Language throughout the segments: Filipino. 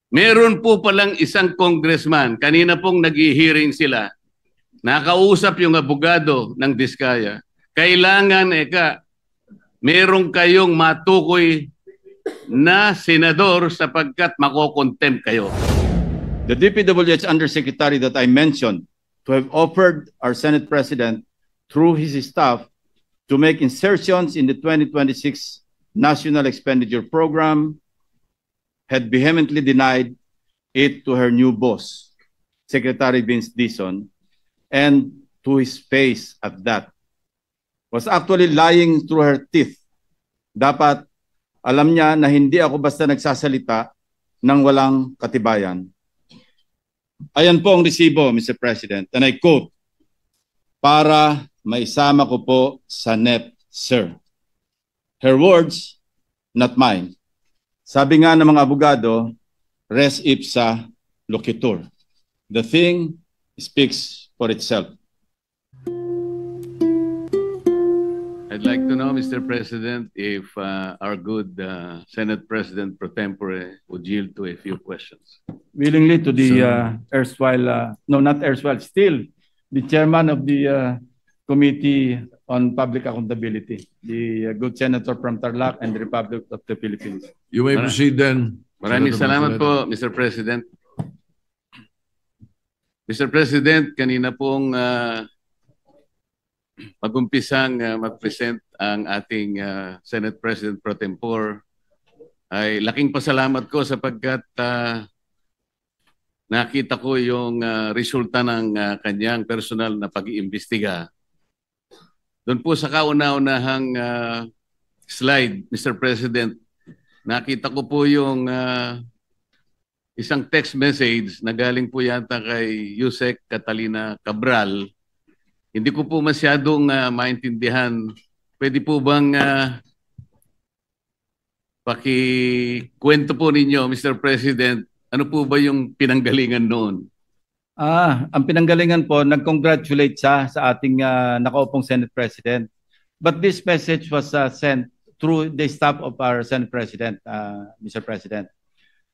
Meron po palang isang congressman, kanina pong nag-hearing sila, nakausap yung abogado ng Diskaya. Kailangan, meron kayong matukoy na senador sapagkat makokontempt kayo. The DPWH Undersecretary that I mentioned to have offered our Senate President through his staff to make insertions in the 2026 National Expenditure Program had vehemently denied it to her new boss, Secretary Vince Dizon, and to his face at that. Was actually lying through her teeth. Dapat alam niya na hindi ako basta nagsasalita ng walang katibayan. Ayan po ang resibo, Mr. President, and I quote, para maisama ko po sa NEP, sir. Her words, not mine. Sabi nga ng mga abogado, res ipsa loquitur. The thing speaks for itself. I'd like to know, Mr. President, if our good Senate President pro tempore would yield to a few questions. Willingly to the still the chairman of the Committee on Public Accountability, the good senator from Tarlac and the Republic of the Philippines. You may proceed then. Maraming salamat po, Mr. President. Mr. President, kanina pong mag-umpisang mag-present ang ating Senate President pro tempore, ay laking pasalamat ko sapagkat nakita ko yung resulta ng kanyang personal na pag-iimbestiga. Doon po sa kauna-unahang slide, Mr. President, nakita ko po yung isang text message na galing po yata kay Yusek Catalina Cabral. Hindi ko po masyadong maintindihan. Pwede po bang pakikwento po ninyo, Mr. President, ano po ba yung pinanggalingan noon? Ang pinanggalingan po, nag-congratulate siya sa ating nakaupong Senate President. But this message was sent through the staff of our Senate President, Mr. President.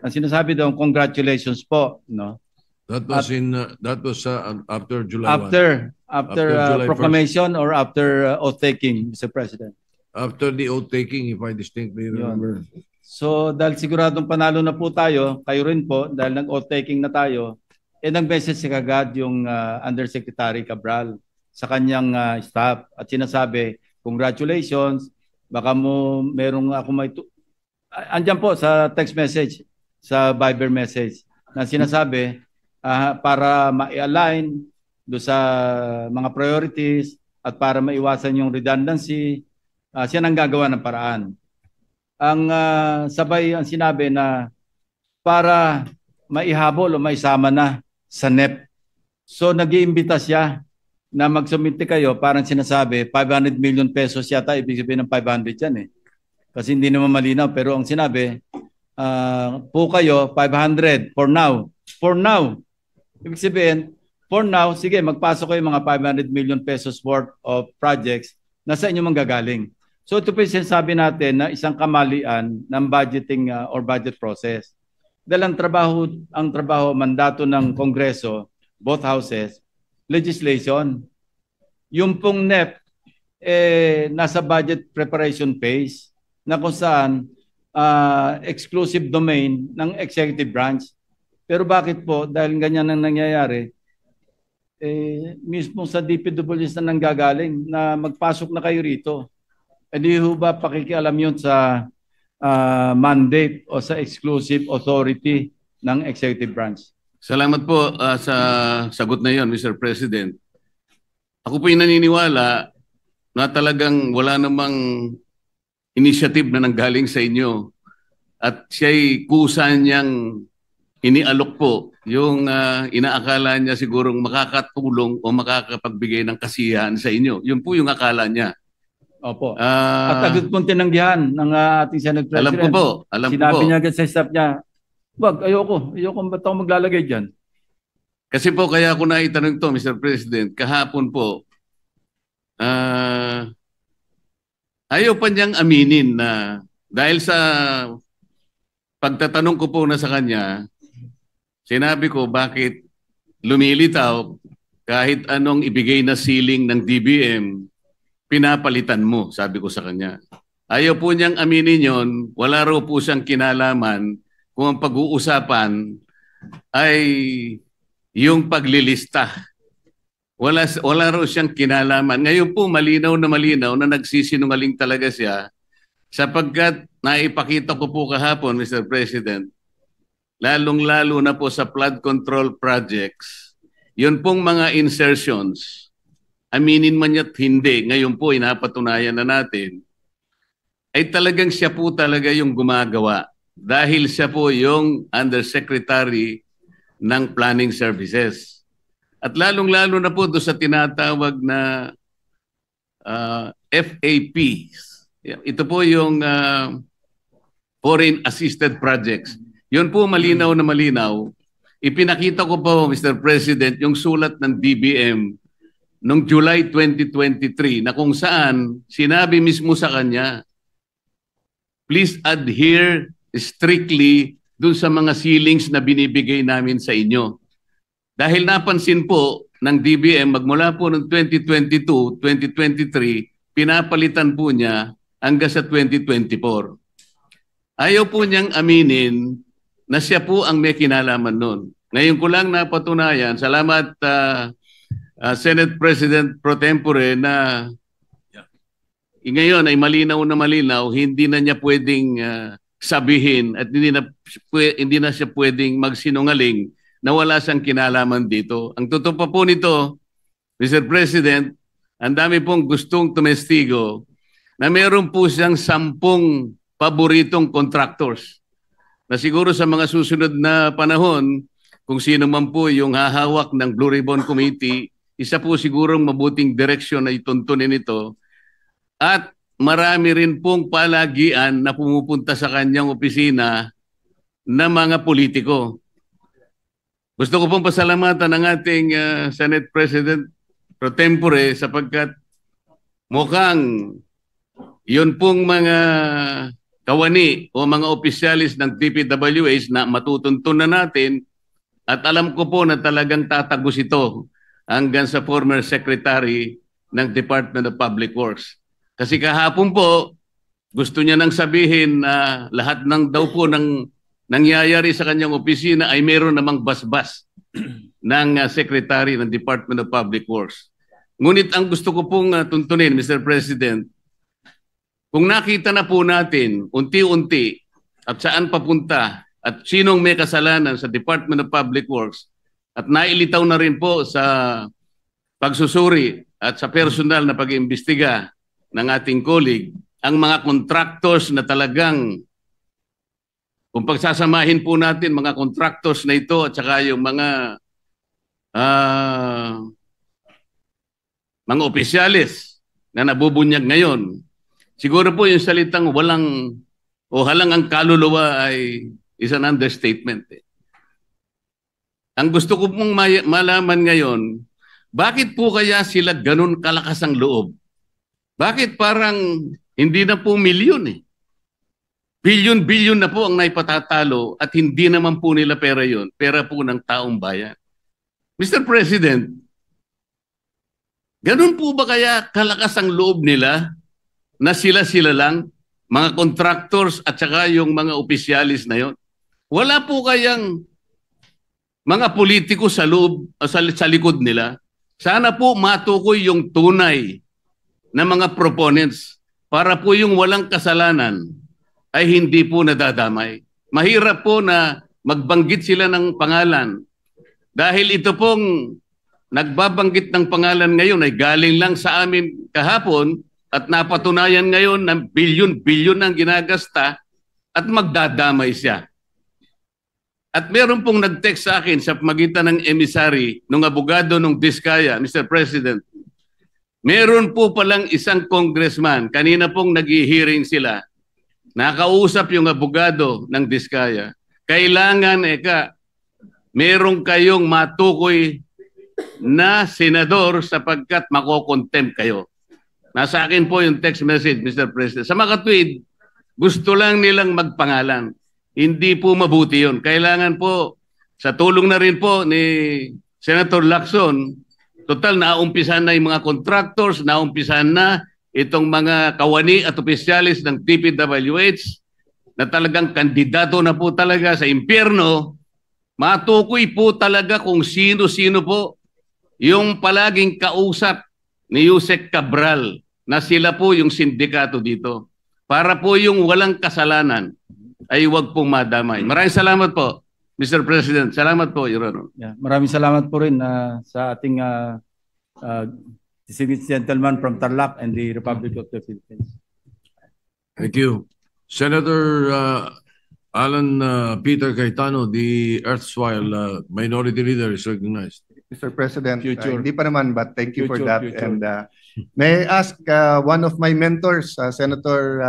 Ang sinasabi doon, congratulations po, no? That was after July 1. After July proclamation 1st. Or after oath-taking, Mr. President? After the oath-taking, if I distinctly remember. So dahil siguradong panalo na po tayo, kayo rin po, dahil nag-oath-taking na tayo, nag-message si kagad yung Undersecretary Cabral sa kanyang staff at sinasabi, congratulations, baka mo merong ako may... Andyan po sa text message, sa Viber message, na sinasabi, para ma-align do sa mga priorities at para maiwasan yung redundancy, siya nang gagawa ng paraan. Ang sabay ang sinabi na para maihabol o maisama na sa NEP. So nag-iimbita siya na magsumite kayo, parang sinasabi 500 million pesos yata, ibig sabihin ng 500 yan eh. Kasi hindi naman malinaw, pero ang sinabi, po kayo 500 for now. For now. Ibig sabihin, for now, sige, magpasok kayo mga 500 million pesos worth of projects na sa inyo manggagaling. So ito po yung sinasabi natin na isang kamalian ng budgeting or budget process. Dahil ang trabaho, mandato ng Kongreso, both houses, legislation. Yung pong NEP, nasa budget preparation phase na kung saan exclusive domain ng executive branch. Pero bakit po, dahil ganyan ang nangyayari, mismo sa DPWH na nanggagaling na magpasok na kayo rito. Hindi ho ba pakikialam yun sa mandate o sa exclusive authority ng executive branch? Salamat po sa sagot na yon, Mr. President. Ako po yung naniniwala na talagang wala namang initiative na nanggaling sa inyo at siya'y kusa niyang inialok po yung inaakala niya sigurong makakatulong o makakapagbigay ng kasiyahan sa inyo. Yun po yung akala niya. Opo. At agad pong tinanggihan ng ating Senate President. Alam ko po. Sinabi niya agad sa staff niya, wag, ayoko ba't ako maglalagay dyan? Kasi po kaya ako naitanong to, Mr. President, kahapon po, ayaw pa niyang aminin na dahil sa pagtatanong ko po na sa kanya, Sinabi ko bakit lumilitaw kahit anong ibigay na ceiling ng DBM, pinapalitan mo, sabi ko sa kanya. Ayaw po niyang aminin yon, wala raw po siyang kinalaman kung ang pag-uusapan ay yung paglilista. Wala raw siyang kinalaman. Ngayon po malinaw na nagsisinungaling talaga siya sapagkat naipakita ko po kahapon, Mr. President, lalong-lalo na po sa flood control projects, yun pong mga insertions, aminin man niya't hindi, ngayon po inapatunayan na natin, ay talagang siya po talaga yung gumagawa dahil siya po yung Undersecretary ng Planning Services. At lalong-lalo na po doon sa tinatawag na FAPs. Ito po yung Foreign Assisted Projects. Yun po malinaw na malinaw. Ipinakita ko po, Mr. President, yung sulat ng DBM noong July 2023 na kung saan sinabi mismo sa kanya, please adhere strictly dun sa mga ceilings na binibigay namin sa inyo. Dahil napansin po ng DBM magmula po noong 2022, 2023, pinapalitan po niya hanggang sa 2024. Ayaw po niyang aminin na siya po ang may kinalaman noon. Ngayon ko lang napatunayan, salamat Senate President Pro Tempore na ngayon ay malinaw na malinaw, hindi na niya pwedeng sabihin at hindi na siya pwedeng magsinungaling na wala siyang kinalaman dito. Ang totoo pa po nito, Mr. President, ang dami pong gustong tumestigo na meron po siyang 10 paboritong contractors na siguro sa mga susunod na panahon, kung sino man po yung hahawak ng Blue Ribbon Committee, isa po sigurong mabuting direksyon na ituntunin ito. At marami rin pong palagian na pumupunta sa kanyang opisina na mga politiko. Gusto ko pong pasalamatan ng ating Senate President Pro Tempore sapagkat mukhang yun pong mga kawani o mga opisyalis ng DPWH na matutuntun na natin at alam ko po na talagang tatagos ito hanggang sa former Secretary ng Department of Public Works. Kasi kahapon po, gusto niya nang sabihin na lahat ng daw po ng nangyayari sa kanyang opisina ay meron namang basbas ng Secretary ng Department of Public Works. Ngunit ang gusto ko pong tuntunin, Mr. President, kung nakita na po natin unti-unti at saan papunta at sinong may kasalanan sa Department of Public Works at nailitaw na rin po sa pagsusuri at sa personal na pag-iimbestiga ng ating colleague, ang mga contractors na talagang, kung pagsasamahin po natin mga contractors na ito at saka yung mga opisyalis na nabubunyag ngayon, siguro po yung salitang walang o halang ang kaluluwa ay is an understatement. Ang gusto ko pong malaman ngayon, bakit po kaya sila ganun kalakas ang loob? Bakit parang hindi na po milyon eh? Bilyon-bilyon na po ang naipatatalo at hindi naman po nila pera yun. Pera po ng taong bayan. Mr. President, ganun po ba kaya kalakas ang loob nila na sila-sila lang, mga contractors at saka yung mga opisyalis na yon? Wala po kayang mga politiko sa loob, sa likod nila? Sana po matukoy yung tunay na mga proponents para po yung walang kasalanan ay hindi po nadadamay. Mahirap po na magbanggit sila ng pangalan. Dahil ito pong nagbabanggit ng pangalan ngayon ay galing lang sa amin kahapon at napatunayan ngayon na bilyon-bilyon ang ginagasta at magdadamay siya. At meron pong nag-text sa akin sa magitan ng emissary ng abogado ng Diskaya, Mr. President. Meron po palang isang congressman, kanina pong nag-hearing sila, nakausap yung abogado ng Diskaya. Kailangan, meron kayong matukoy na senador sapagkat makokontempt kayo. Nasa akin po yung text message, Mr. President. Sa mga tweet, gusto lang nilang magpangalan. Hindi po mabuti yun. Kailangan po sa tulong na rin po ni Senator Lacson, total naumpisan na yung mga contractors, naumpisan na itong mga kawani at opisyalis ng DPWH na talagang kandidato na po talaga sa impyerno. Matukoy po talaga kung sino-sino po yung palaging kausap ni Yusek Cabral na sila po yung sindikato dito. Para po yung walang kasalanan ay huwag pong madamay. Maraming salamat po, Mr. President. Salamat po, Your Honor. Yeah, maraming salamat po rin sa ating distinguished gentleman from Tarlac and the Republic of the Philippines. Thank you. Senator Alan Peter Cayetano, the erstwhile minority leader, is recognized. Mr. President, Future. hindi pa naman, but thank you for Future, that. future. And may I ask one of my mentors, Senator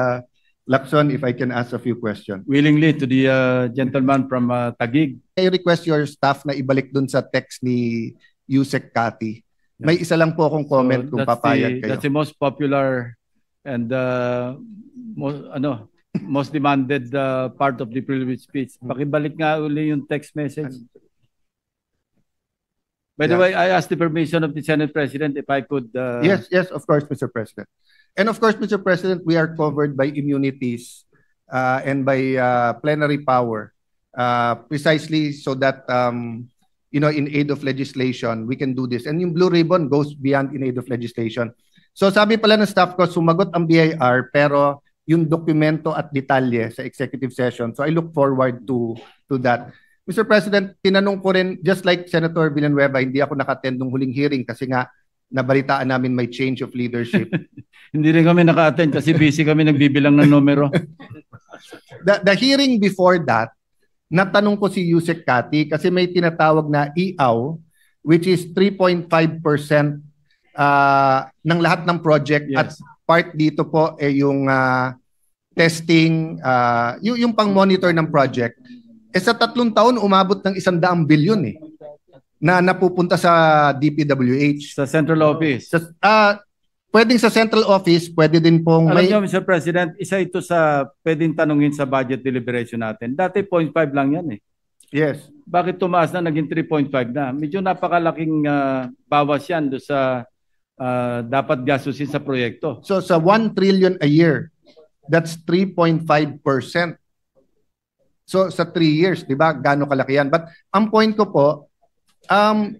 Lacson, if I can ask a few questions. Willingly to the gentleman from Taguig. I request your staff na ibalik dun sa text ni Yusek Cathy. May isa lang po akong comment kung papayag kayo. That's the most popular and most demanded part of the privilege speech. Pakibalik nga uli yung text message. By the way, I asked the permission of the Senate President if I could... Yes, of course, Mr. President. And of course, Mr. President, we are covered by immunities and by plenary power, precisely so that, in aid of legislation, we can do this. And yung blue ribbon goes beyond in aid of legislation. So sabi pala ng staff ko, sumagot ang BIR, pero yung dokumento at detalye sa executive session. So I look forward to that. Mr. President, tinanong ko rin, just like Senator Villanueva, hindi ako naka-attend ng huling hearing kasi nga nabalitaan namin may change of leadership. Hindi rin kami naka-attend kasi busy kami nagbibilang ng numero. The hearing before that, natanong ko si Yusek Cathy kasi may tinatawag na IAW, which is 3.5% ng lahat ng project. Yes. At part dito po yung testing, yung pang-monitor ng project. Sa 3 taon, umabot ng 100 bilyon na napupunta sa DPWH. Sa central office. Pwedeng sa central office, pwede din pong Alam niyo, Mr. President, isa ito sa pwedeng tanungin sa budget deliberation natin. Dati 0.5 lang yan Yes. Bakit tumaas na naging 3.5 na? Medyo napakalaking bawas yan do sa dapat gastusin sa proyekto. So sa 1 trillion a year, that's 3.5%. So sa 3 years, di ba? Gaano kalaki yan? But ang point ko po,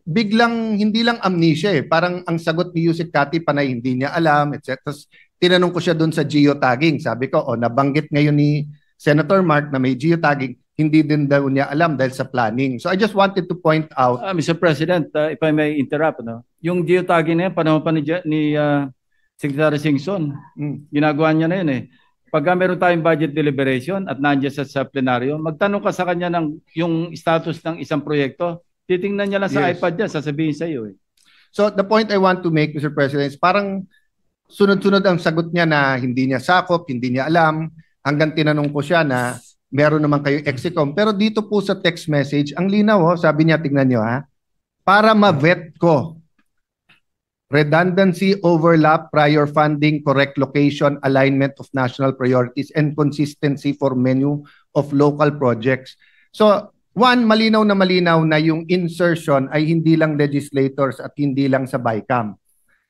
biglang hindi lang amnesia Parang ang sagot ni Yusek Cathy panay hindi niya alam, etc. Tapos tinanong ko siya doon sa geotagging. Sabi ko, nabanggit ngayon ni Senator Mark na may geotagging. Hindi din daw niya alam dahil sa planning. So I just wanted to point out. Mr. President, if I may interrupt, yung geotagging na yan, panahon pa ni Secretary Singson, ginagawa niya na yun Pagka meron tayong budget deliberation at nandiyan sa plenaryo, magtanong ka sa kanya ng yung status ng isang proyekto, titingnan niya lang sa iPad niya, sasabihin sa iyo So the point I want to make, Mr. President, is parang sunod-sunod ang sagot niya na hindi niya sakop, hindi niya alam, hanggang tinanong ko siya na meron naman kayo execom. Pero dito po sa text message, ang linaw sabi niya, tingnan niyo para ma-vet ko. Redundancy, overlap, prior funding, correct location, alignment of national priorities, and consistency for menu of local projects. So, one, malinaw na yung insertion ay hindi lang legislators at hindi lang sa BICAM.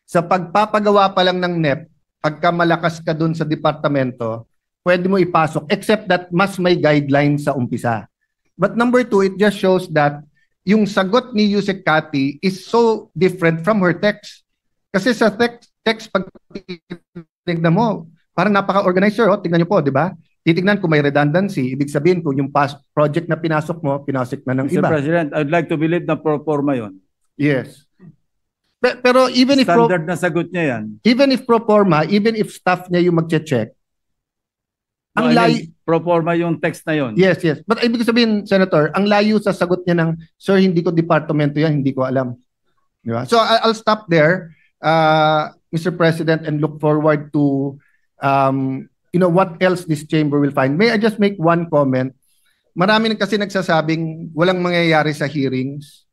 Sa pagpapagawa pa lang ng NEP, pagka malakas ka dun sa departamento, pwede mo ipasok, except that mas may guidelines sa umpisa. But number 2, it just shows that yung sagot ni Yusek Cathy is so different from her text. Kasi sa text pag tignan mo, parang napaka-organizer. Tignan niyo po, di ba? Titignan kung may redundancy. Ibig sabihin kung yung project na pinasok mo, pinasok na ng Mr. iba. President, I'd like to believe na pro forma yun. Yes. Pero even if standard na sagot niya yan. Even if pro forma, even if staff niya yung magche-check, ang pro forma yung text na yun. Yes. But ibig sabihin, Senator, ang layo sa sagot niya ng, sir, hindi ko departamento yan, hindi ko alam. Di ba? So I'll stop there. Mr. President, and look forward to what else this chamber will find. May I just make one comment? Marami kasi nagsasabing walang mangyayari sa hearings.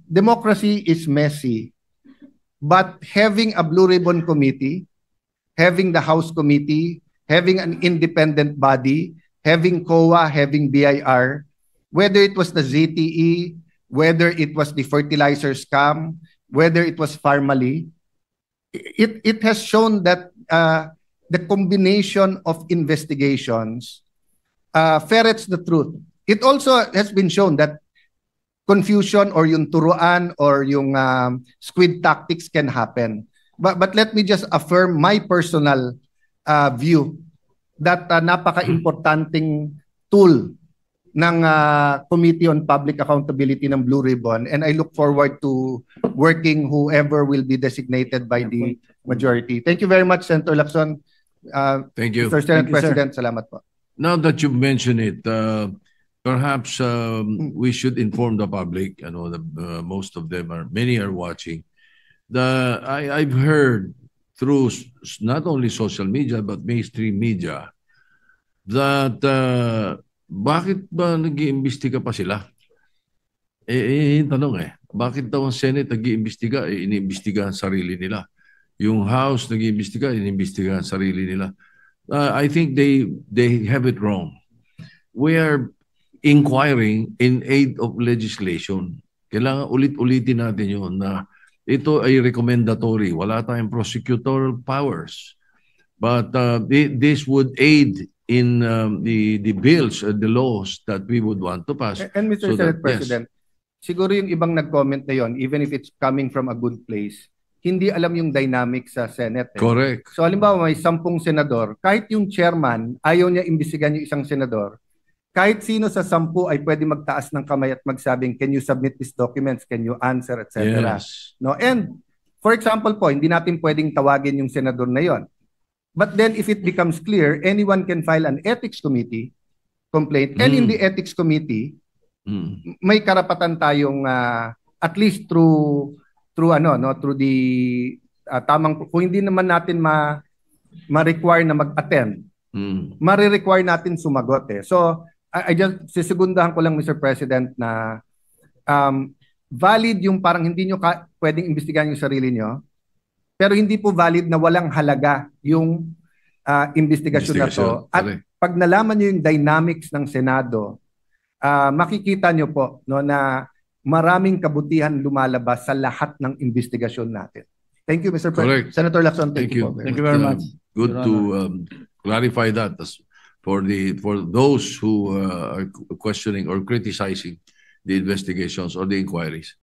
Democracy is messy. But having a Blue Ribbon Committee, having the House Committee, having an independent body, having COA, having BIR, whether it was the ZTE, whether it was the fertilizer scam, whether it was Pharmally, it has shown that the combination of investigations ferrets the truth. It also has been shown that confusion or yung turuan or yung squid tactics can happen. But let me just affirm my personal view that napaka-importanting tool ng Committee on Public Accountability ng Blue Ribbon, and I look forward to working whoever will be designated by the majority. Thank you very much, Senator Lacson. Thank you. Mr. Senate Thank you, sir. President, salamat po. Now that you've mentioned it, perhaps we should inform the public. I know that most of them many are watching. I've heard through not only social media but mainstream media that bakit ba nag-iimbestiga pa sila? Yung tanong bakit daw ang Senate nag-iimbestiga? Iniimbestiga ang sarili nila. Yung House nag-iimbestiga, iniimbestiga ang sarili nila. I think they have it wrong. We are inquiring in aid of legislation. Kailangan ulit-ulitin natin yun na ito ay recommendatory. Wala tayong prosecutorial powers. But this would aid in the bills, the laws that we would want to pass. And Mr. So Senate that, President, siguro yung ibang nag-comment na yon, even if it's coming from a good place, hindi alam yung dynamics sa Senate. Correct. So halimbawa may 10 senador, kahit yung chairman ayaw niya imbestigahan yung isang senador, kahit sino sa 10 ay pwede magtaas ng kamay at magsabing, can you submit these documents, can you answer, etc. Yes. No? And for example po, hindi natin pwedeng tawagin yung senador na yon. But then if it becomes clear, anyone can file an ethics committee complaint. And in the ethics committee, may karapatan tayong at least through the tamang, kung hindi naman natin ma-require na mag-attend, ma-require natin sumagot So I just sisegundahan ko lang, Mr. President, na valid yung parang hindi nyo pwedeng imbestigahan yung sarili nyo, pero hindi po valid na walang halaga yung investigasyon na to. At pag nalaman nyo yung dynamics ng Senado, makikita nyo po na maraming kabutihan lumalabas sa lahat ng investigasyon natin. Thank you, Mr. President. Senator Lacson, thank you. Thank you very much. Good to clarify that for those who are questioning or criticizing the investigations or the inquiries.